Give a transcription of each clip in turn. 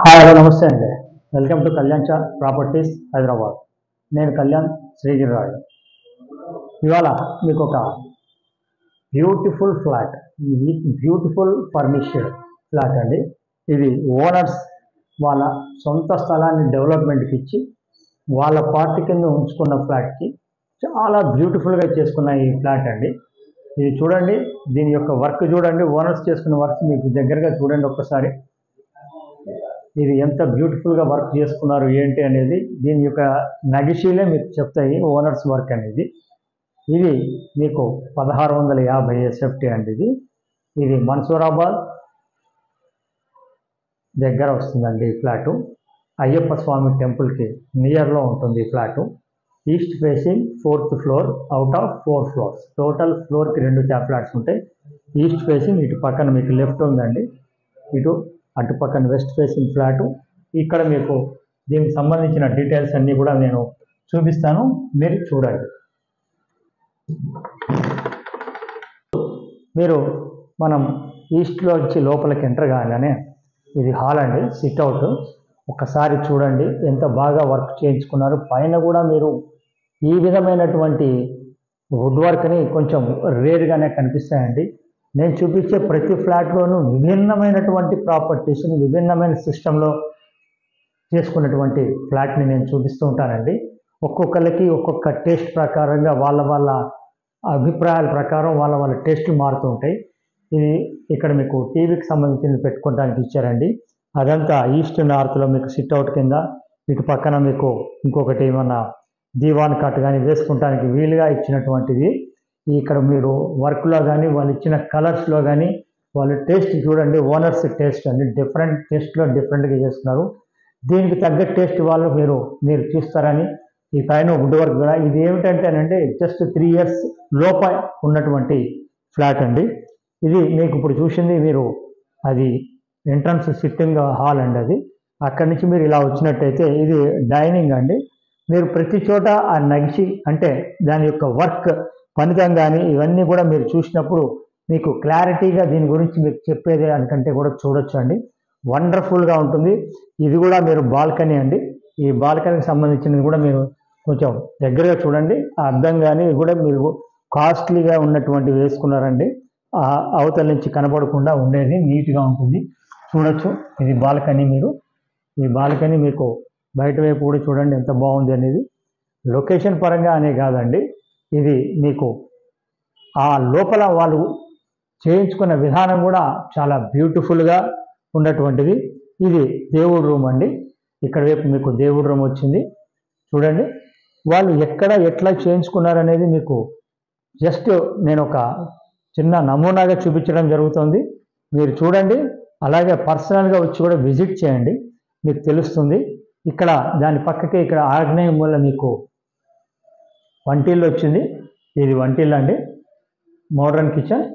Hi hello నమస్తే అండి. Welcome to Kalyan చా ప్రాపర్టీస్ హైదరాబాద్. నేను కళ్యాణ్ శ్రీగిరిరాజు. ఇవాళ మీకు ఒక beautiful flat, beautiful furnished flat అండి. ఇది ఓనర్స్ వాళ్ళ సొంత స్థలాన్ని డెవలప్మెంట్కి ఇచ్చి వాళ్ళ పార్టీ కింద ఉంచుకున్న ఫ్లాట్కి చాలా బ్యూటిఫుల్గా చేసుకున్న ఈ ఫ్లాట్ అండి. ఇది చూడండి, దీని యొక్క వర్క్ చూడండి, ఓనర్స్ చేసుకున్న వర్క్ మీకు దగ్గరగా చూడండి ఒక్కసారి. ఇది ఎంత బ్యూటిఫుల్గా వర్క్ చేసుకున్నారు ఏంటి అనేది దీని యొక్క నగిషీలే మీకు చెప్తాయి ఓనర్స్ వర్క్ అనేది. ఇది మీకు 1650 ఎస్ఎఫ్టీ అండి. ఇది మన్సూరాబాద్ దగ్గర వస్తుందండి ఈ ఫ్లాటు. అయ్యప్ప స్వామి టెంపుల్కి నియర్లో ఉంటుంది ఈ flat. East facing 4th floor out of 4 floors. Total ఫ్లోర్కి 2 ఫ్లాట్స్ ఉంటాయి. ఈస్ట్ ఫేసింగ్ ఇటు పక్కన మీకు లెఫ్ట్ ఉందండి, ఇటు అటు పక్కన వెస్ట్ ఫేసింగ్ ఫ్లాటు. ఇక్కడ మీకు దీనికి సంబంధించిన డీటెయిల్స్ అన్నీ కూడా నేను చూపిస్తాను, మీరు చూడండి. మీరు మనం ఈస్ట్లో వచ్చి లోపలికి ఎంటర్ కాగానే ఇది హాల్ అండి, సిట్అవుట్. ఒకసారి చూడండి ఎంత బాగా వర్క్ చేయించుకున్నారు. పైన కూడా మీరు ఈ విధమైనటువంటి వుడ్ వర్క్ని కొంచెం రేర్గానే కనిపిస్తాయండి. నేను చూపించే ప్రతి ఫ్లాట్లోనూ విభిన్నమైనటువంటి ప్రాపర్టీస్ని విభిన్నమైన సిస్టంలో చేసుకున్నటువంటి ఫ్లాట్ని నేను చూపిస్తూ ఉంటానండి. ఒక్కొక్కరికి ఒక్కొక్క టేస్ట్ ప్రకారంగా వాళ్ళ వాళ్ళ అభిప్రాయాల ప్రకారం వాళ్ళ టేస్ట్లు మారుతూ ఉంటాయి. ఇది ఇక్కడ మీకు టీవీకి సంబంధించింది పెట్టుకోవడానికి ఇచ్చారండి. అదంతా ఈస్ట్ నార్త్లో మీకు సిట్అవుట్ కింద, ఇటు పక్కన మీకు ఇంకొకటి ఏమన్నా దీవాన్ కట్ కానీ వేసుకుంటానికి వీలుగా ఇచ్చినటువంటిది. ఇక్కడ మీరు వర్క్లో కానీ వాళ్ళు ఇచ్చిన కలర్స్లో కానీ వాళ్ళ టేస్ట్ చూడండి, ఓనర్స్ టేస్ట్ అండి. డిఫరెంట్ టేస్ట్లో డిఫరెంట్గా చేస్తున్నారు. దీనికి తగ్గ టేస్ట్ వాళ్ళు మీరు చూస్తారని ఈ పైన వుడ్ వర్క్ కూడా. ఇది ఏమిటంటేనంటే జస్ట్ 3 years లోప ఉన్నటువంటి ఫ్లాట్ అండి. ఇది మీకు ఇప్పుడు చూసింది మీరు అది ఎంట్రన్స్ సిట్టింగ్ హాల్ అండి. అది అక్కడి నుంచి మీరు ఇలా వచ్చినట్టయితే ఇది డైనింగ్ అండి. మీరు ప్రతి చోట ఆ నగిషి అంటే దాని యొక్క వర్క్ ఫలితం కానీ ఇవన్నీ కూడా మీరు చూసినప్పుడు మీకు క్లారిటీగా దీని గురించి మీకు చెప్పేది అనుకంటే కూడా చూడొచ్చు అండి. వండర్ఫుల్గా ఉంటుంది. ఇది కూడా మీరు బాల్కనీ అండి. ఈ బాల్కనీకి సంబంధించినది కూడా మీరు కొంచెం దగ్గరగా చూడండి, అర్థం కానీ కూడా మీరు కాస్ట్లీగా ఉన్నటువంటి వేసుకున్నారండి. అవతల నుంచి కనబడకుండా ఉండేది నీట్గా ఉంటుంది, చూడొచ్చు. ఇది బాల్కనీ. మీరు ఈ బాల్కనీ మీకు బయట వైపు కూడా చూడండి ఎంత బాగుంది అనేది. లొకేషన్ పరంగా అనే కాదండి, ఇది మీకు ఆ లోపల వాళ్ళు చేయించుకున్న విధానం కూడా చాలా బ్యూటిఫుల్గా ఉన్నటువంటిది. ఇది దేవుడు రూమ్ అండి. ఇక్కడ వైపు మీకు దేవుడు రూమ్ వచ్చింది చూడండి. వాళ్ళు ఎట్లా చేయించుకున్నారనేది మీకు జస్ట్ నేను ఒక చిన్న నమూనాగా చూపించడం జరుగుతుంది. మీరు చూడండి, అలాగే పర్సనల్గా వచ్చి కూడా విజిట్ చేయండి, మీకు తెలుస్తుంది. ఇక్కడ దాని పక్కకే ఇక్కడ ఆగ్నేయం వల్ల మీకు వంటిల్లు వచ్చింది. ఇది వంటిల్లు అండి, మోడర్న్ కిచెన్.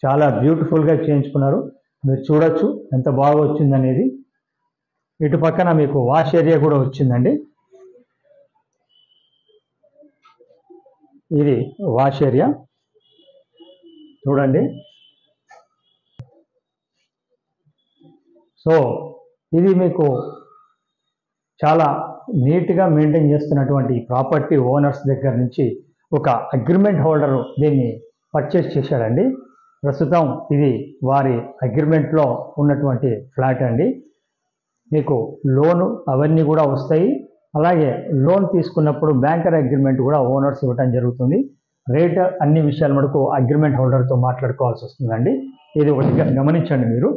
చాలా బ్యూటిఫుల్గా చేయించుకున్నారు, మీరు చూడొచ్చు ఎంత బాగా వచ్చింది అనేది. ఇటు పక్కన మీకు వాష్ ఏరియా కూడా వచ్చిందండి. ఇది వాష్ ఏరియా చూడండి. సో ఇది మీకు చాలా నీట్గా మెయింటైన్ చేస్తున్నటువంటి ప్రాపర్టీ ఓనర్స్ దగ్గర నుంచి ఒక అగ్రిమెంట్ హోల్డరు దీన్ని పర్చేస్ చేశాడండి. ప్రస్తుతం ఇది వారి అగ్రిమెంట్లో ఉన్నటువంటి ఫ్లాట్ అండి. మీకు లోను అవన్నీ కూడా వస్తాయి. అలాగే లోన్ తీసుకున్నప్పుడు బ్యాంకర్ అగ్రిమెంట్ కూడా ఓనర్స్ ఇవ్వటం జరుగుతుంది. రేట్ అన్ని విషయాల మటుకు అగ్రిమెంట్ హోల్డర్తో మాట్లాడుకోవాల్సి వస్తుందండి. ఇది ఒకటి గమనించండి మీరు.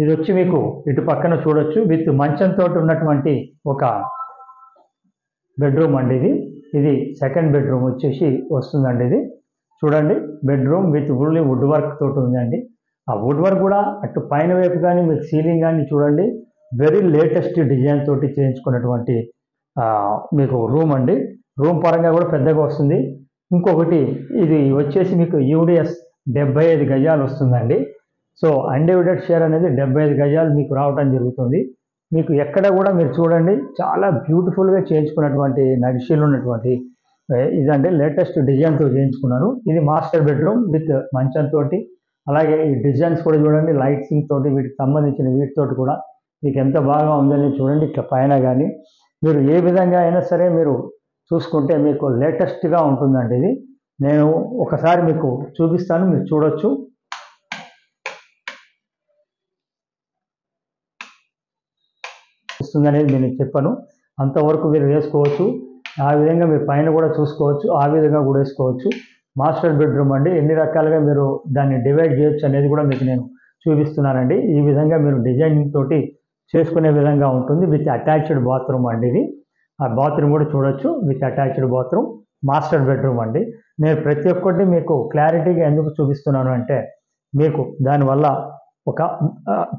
ఇది వచ్చి మీకు ఇటు పక్కన చూడొచ్చు, విత్ మంచంతో ఉన్నటువంటి ఒక బెడ్రూమ్ అండి. ఇది సెకండ్ బెడ్రూమ్ వచ్చేసి వస్తుందండి. ఇది చూడండి, bedroom with fully wood work తోటి ఉందండి. ఆ వుడ్ వర్క్ కూడా అటు పైన వైపు కానీ మీకు సీలింగ్ కానీ చూడండి, వెరీ లేటెస్ట్ డిజైన్ తోటి చేయించుకున్నటువంటి మీకు రూమ్ అండి. రూమ్ పరంగా కూడా పెద్దగా వస్తుంది. ఇంకొకటి ఇది వచ్చేసి మీకు యూడిఎస్ 75 గజాలు వస్తుందండి. సో అన్డివైడెడ్ షేర్ అనేది 75 గజాలు మీకు రావటం జరుగుతుంది. మీకు ఎక్కడ కూడా మీరు చూడండి చాలా బ్యూటిఫుల్గా చేయించుకున్నటువంటి నగిషీలు ఉన్నటువంటి ఇదండి, లేటెస్ట్ డిజైన్తో చేయించుకున్నారు. ఇది మాస్టర్ బెడ్రూమ్ విత్ మంచంతో. అలాగే ఈ డిజైన్స్ కూడా చూడండి, లైట్సింగ్ తోటి వీటికి సంబంధించిన వీటితోటి కూడా మీకు ఎంత బాగా ఉందని చూడండి. ఇట్లా పైన కానీ మీరు ఏ విధంగా అయినా సరే మీరు చూసుకుంటే మీకు లేటెస్ట్గా ఉంటుందండి. ఇది నేను ఒకసారి మీకు చూపిస్తాను, మీరు చూడొచ్చు. వస్తుందనేది నేను చెప్పాను, అంతవరకు మీరు వేసుకోవచ్చు. ఆ విధంగా మీరు పైన కూడా చూసుకోవచ్చు, ఆ విధంగా కూడా వేసుకోవచ్చు. మాస్టర్ బెడ్రూమ్ అండి, ఎన్ని రకాలుగా మీరు దాన్ని డివైడ్ చేయొచ్చు అనేది కూడా మీకు నేను చూపిస్తున్నానండి. ఈ విధంగా మీరు డిజైనింగ్ తోటి చేసుకునే విధంగా ఉంటుంది. విత్ అటాచ్డ్ బాత్రూమ్ అండి ఇది. ఆ బాత్రూమ్ కూడా చూడొచ్చు, with attached bathroom, master bedroom అండి. నేను ప్రతి ఒక్కటి మీకు క్లారిటీగా ఎందుకు చూపిస్తున్నాను అంటే మీకు దానివల్ల ఒక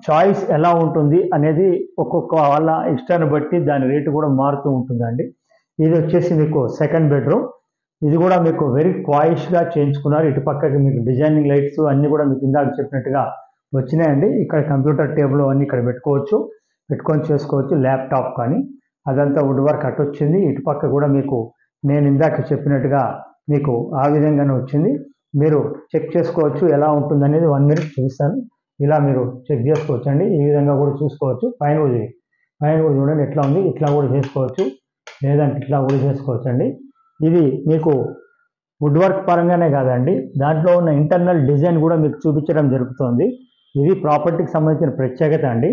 చాయిస్ ఎలా ఉంటుంది అనేది ఒక్కొక్క వాళ్ళ ఇష్టాన్ని బట్టి దాని రేటు కూడా మారుతూ ఉంటుందండి. ఇది వచ్చేసి మీకు సెకండ్ బెడ్రూమ్. ఇది కూడా మీకు వెరీ క్వాయిష్గా చేయించుకున్నారు. ఇటు పక్కకి మీకు డిజైనింగ్ లైట్స్ అన్నీ కూడా మీకు ఇందాక చెప్పినట్టుగా వచ్చినాయండి. ఇక్కడ కంప్యూటర్ టేబుల్ అన్నీ ఇక్కడ పెట్టుకొని చేసుకోవచ్చు, ల్యాప్టాప్ కానీ. అదంతా వుడ్ వర్క్ అటు వచ్చింది. ఇటు పక్క కూడా మీకు నేను ఇందాక చెప్పినట్టుగా మీకు ఆ విధంగానే వచ్చింది. మీరు చెక్ చేసుకోవచ్చు ఎలా ఉంటుందనేది 1 minute చూపిస్తాను. ఇలా మీరు చెక్ చేసుకోవచ్చు అండి. ఈ విధంగా కూడా చూసుకోవచ్చు. పైన కూడా చూడండి ఎట్లా ఉంది, ఇట్లా కూడా చేసుకోవచ్చు, లేదంటే ఇట్లా కూడా చేసుకోవచ్చు అండి. ఇది మీకు వుడ్ వర్క్ పరంగానే కాదండి, దాంట్లో ఉన్న ఇంటర్నల్ డిజైన్ కూడా మీకు చూపించడం జరుగుతుంది. ఇది ప్రాపర్టీకి సంబంధించిన ప్రత్యేకత అండి.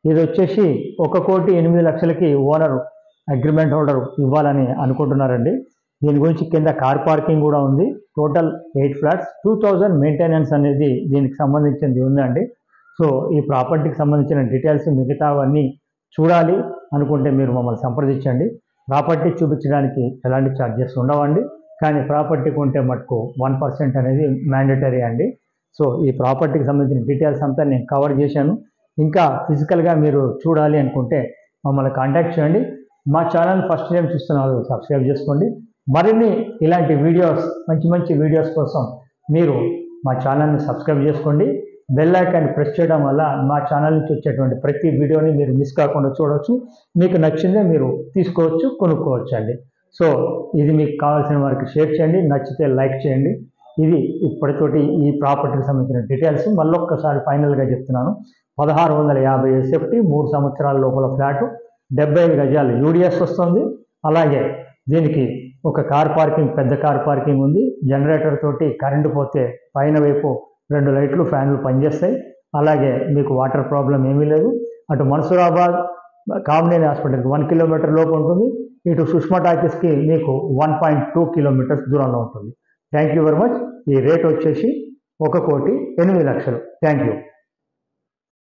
ఇది వచ్చేసి 1,08,00,000కి ఓనర్ అగ్రిమెంట్ హోల్డర్ ఇవ్వాలని అనుకుంటున్నారండి. దీని గురించి కింద కార్ పార్కింగ్ కూడా ఉంది. టోటల్ 8 ఫ్లాట్స్, 2000 మెయింటెనెన్స్ అనేది దీనికి సంబంధించింది ఉందండి. సో ఈ ప్రాపర్టీకి సంబంధించిన డీటెయిల్స్ మిగతావన్నీ చూడాలి అనుకుంటే మీరు మమ్మల్ని సంప్రదించండి. ప్రాపర్టీ చూపించడానికి ఎలాంటి ఛార్జెస్ ఉండవండి, కానీ ప్రాపర్టీ కొంటే మటుకు 1% అనేది మ్యాండేటరీ అండి. సో ఈ ప్రాపర్టీకి సంబంధించిన డీటెయిల్స్ అంతా నేను కవర్ చేశాను. ఇంకా ఫిజికల్గా మీరు చూడాలి అనుకుంటే మమ్మల్ని కాంటాక్ట్ చేయండి. మా ఛానల్ ఫస్ట్ టైం చూస్తున్నారు, సబ్స్క్రైబ్ చేసుకోండి. మరిన్ని ఇలాంటి వీడియోస్, మంచి వీడియోస్ కోసం మీరు మా ఛానల్ని సబ్స్క్రైబ్ చేసుకోండి. బెల్ ఐకాన్ ప్రెస్ చేయడం వల్ల మా ఛానల్ నుంచి వచ్చేటువంటి ప్రతి వీడియోని మీరు మిస్ కాకుండా చూడవచ్చు. మీకు నచ్చిందే మీరు తీసుకోవచ్చు, కొనుక్కోవచ్చు అండి. సో ఇది మీకు కావాల్సిన వారికి షేర్ చేయండి, నచ్చితే లైక్ చేయండి. ఇది ఇప్పటితోటి ఈ ప్రాపర్టీకి సంబంధించిన డీటెయిల్స్ మళ్ళొక్కసారి ఫైనల్గా చెప్తున్నాను. 1650 SFT, 3 సంవత్సరాల లోపల ఫ్లాట్, 75 గజాలు యూడిఎస్ వస్తుంది. అలాగే దీనికి ఒక కార్ పార్కింగ్, పెద్ద కార్ పార్కింగ్ ఉంది. జనరేటర్ తోటి కరెంటు పోతే పైన వైపు 2 లైట్లు, ఫ్యాన్లు పనిచేస్తాయి. అలాగే మీకు వాటర్ ప్రాబ్లం ఏమీ లేదు. అటు మన్సూరాబాద్ కామినేని హాస్పిటల్కి 1 కిలోమీటర్ లోపు ఉంటుంది. ఇటు సుష్మా టాకీస్కి మీకు 1.2 కిలోమీటర్స్ దూరంలో ఉంటుంది. Thank you very much. ఈ రేట్ వచ్చేసి 1,08,00,000. Thank you.